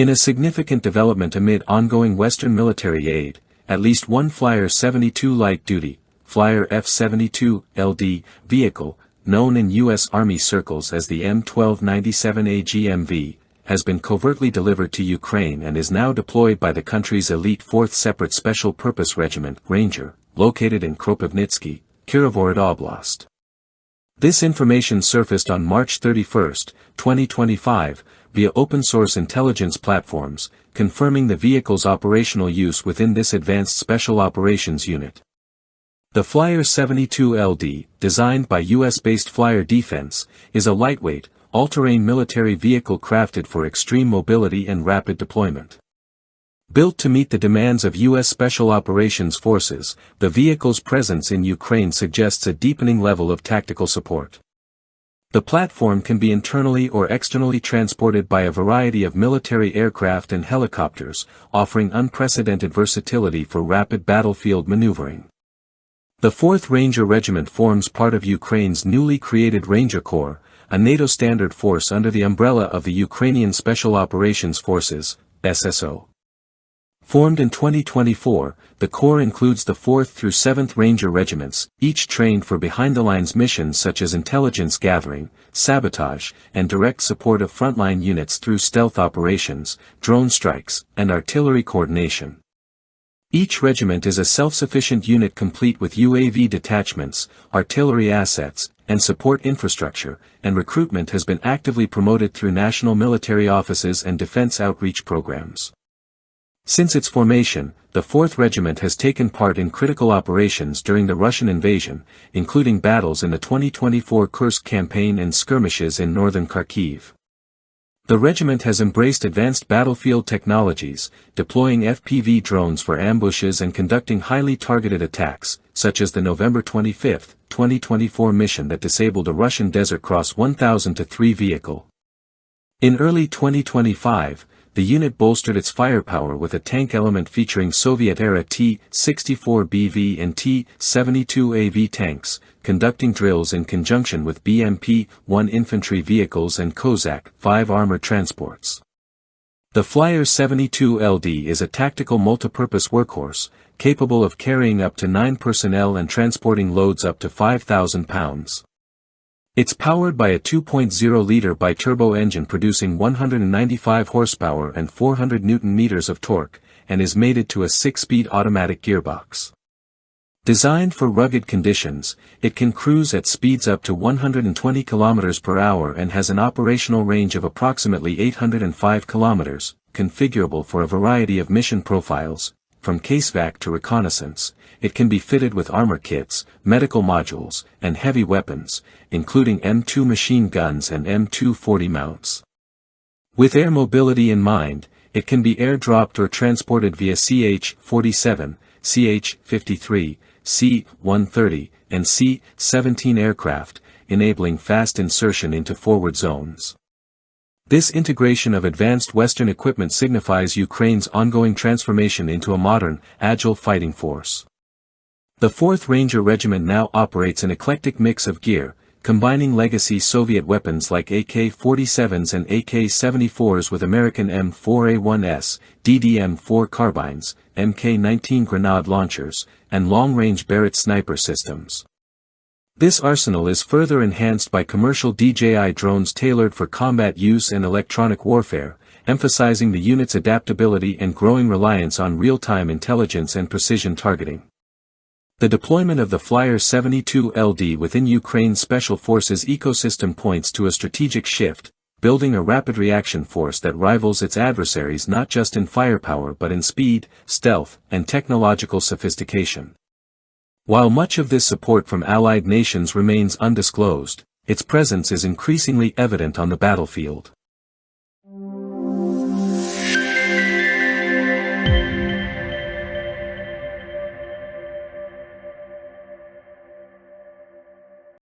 In a significant development amid ongoing Western military aid, at least one Flyer 72 light-duty, Flyer F-72LD, vehicle, known in U.S. Army circles as the M1297 A-GMV, has been covertly delivered to Ukraine and is now deployed by the country's elite 4th Separate Special Purpose Regiment, Ranger, located in Kropivnitsky, Kirovohrad Oblast. This information surfaced on March 31, 2025, via open-source intelligence platforms, confirming the vehicle's operational use within this Advanced Special Operations Unit. The Flyer 72LD, designed by U.S.-based Flyer Defense, is a lightweight, all-terrain military vehicle crafted for extreme mobility and rapid deployment. Built to meet the demands of U.S. Special Operations Forces, the vehicle's presence in Ukraine suggests a deepening level of tactical support. The platform can be internally or externally transported by a variety of military aircraft and helicopters, offering unprecedented versatility for rapid battlefield maneuvering. The 4th Ranger Regiment forms part of Ukraine's newly created Ranger Corps, a NATO-standard force under the umbrella of the Ukrainian Special Operations Forces, SSO. Formed in 2024, the Corps includes the 4th through 7th Ranger Regiments, each trained for behind-the-lines missions such as intelligence gathering, sabotage, and direct support of frontline units through stealth operations, drone strikes, and artillery coordination. Each regiment is a self-sufficient unit complete with UAV detachments, artillery assets, and support infrastructure, and recruitment has been actively promoted through national military offices and defense outreach programs. Since its formation, the 4th Regiment has taken part in critical operations during the Russian invasion, including battles in the 2024 Kursk campaign and skirmishes in northern Kharkiv. The regiment has embraced advanced battlefield technologies, deploying FPV drones for ambushes and conducting highly targeted attacks, such as the November 25, 2024 mission that disabled a Russian Desert Cross 1000-3 vehicle. In early 2025, the unit bolstered its firepower with a tank element featuring Soviet-era T-64BV and T-72AV tanks, conducting drills in conjunction with BMP-1 infantry vehicles and Kozak-5 armored transports. The Flyer 72LD is a tactical multipurpose workhorse, capable of carrying up to 9 personnel and transporting loads up to 5,000 pounds. It's powered by a 2.0-liter biturbo engine producing 195 horsepower and 400 Nm of torque, and is mated to a 6-speed automatic gearbox. Designed for rugged conditions, it can cruise at speeds up to 120 km per hour and has an operational range of approximately 805 km, configurable for a variety of mission profiles. From casevac to reconnaissance, it can be fitted with armor kits, medical modules, and heavy weapons, including M2 machine guns and M240 mounts. With air mobility in mind, it can be airdropped or transported via CH-47, CH-53, C-130, and C-17 aircraft, enabling fast insertion into forward zones. This integration of advanced Western equipment signifies Ukraine's ongoing transformation into a modern, agile fighting force. The 4th Ranger Regiment now operates an eclectic mix of gear, combining legacy Soviet weapons like AK-47s and AK-74s with American M4A1S, DDM-4 carbines, Mk-19 grenade launchers, and long-range Barrett sniper systems. This arsenal is further enhanced by commercial DJI drones tailored for combat use and electronic warfare, emphasizing the unit's adaptability and growing reliance on real-time intelligence and precision targeting. The deployment of the Flyer 72LD within Ukraine's Special Forces ecosystem points to a strategic shift, building a rapid reaction force that rivals its adversaries not just in firepower but in speed, stealth, and technological sophistication. While much of this support from allied nations remains undisclosed, its presence is increasingly evident on the battlefield.